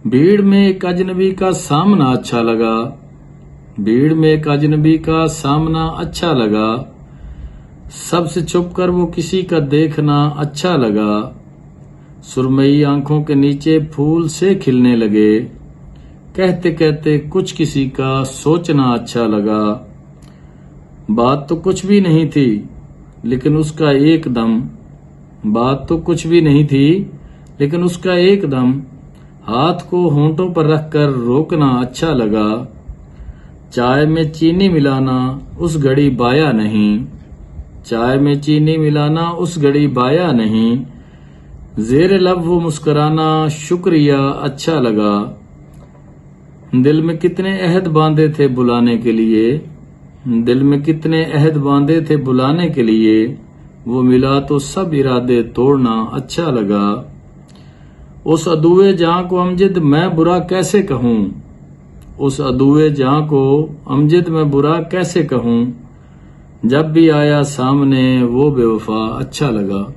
भीड़ में एक अजनबी का सामना अच्छा लगा। भीड़ में एक अजनबी का सामना अच्छा लगा। सबसे छुपकर वो किसी का देखना अच्छा लगा। सुरमई आंखों के नीचे फूल से खिलने लगे। कहते कहते कुछ किसी का सोचना अच्छा लगा। बात तो कुछ भी नहीं थी, लेकिन उसका एकदम हाथ को होंठों पर रखकर रोकना अच्छा लगा। चाय में चीनी मिलाना उस घड़ी बाया नहीं। चाय में चीनी मिलाना उस घड़ी बाया नहीं। ज़ेरे लब वो मुस्कुराना शुक्रिया अच्छा लगा। दिल में कितने अहद बांधे थे बुलाने के लिए। दिल में कितने अहद बांधे थे बुलाने के लिए। वो मिला तो सब इरादे तोड़ना अच्छा लगा। उस अदुए जहां को अमजद मैं बुरा कैसे कहूं। उस अदुए जहां को अमजद मैं बुरा कैसे कहूं। जब भी आया सामने वो बेवफा अच्छा लगा।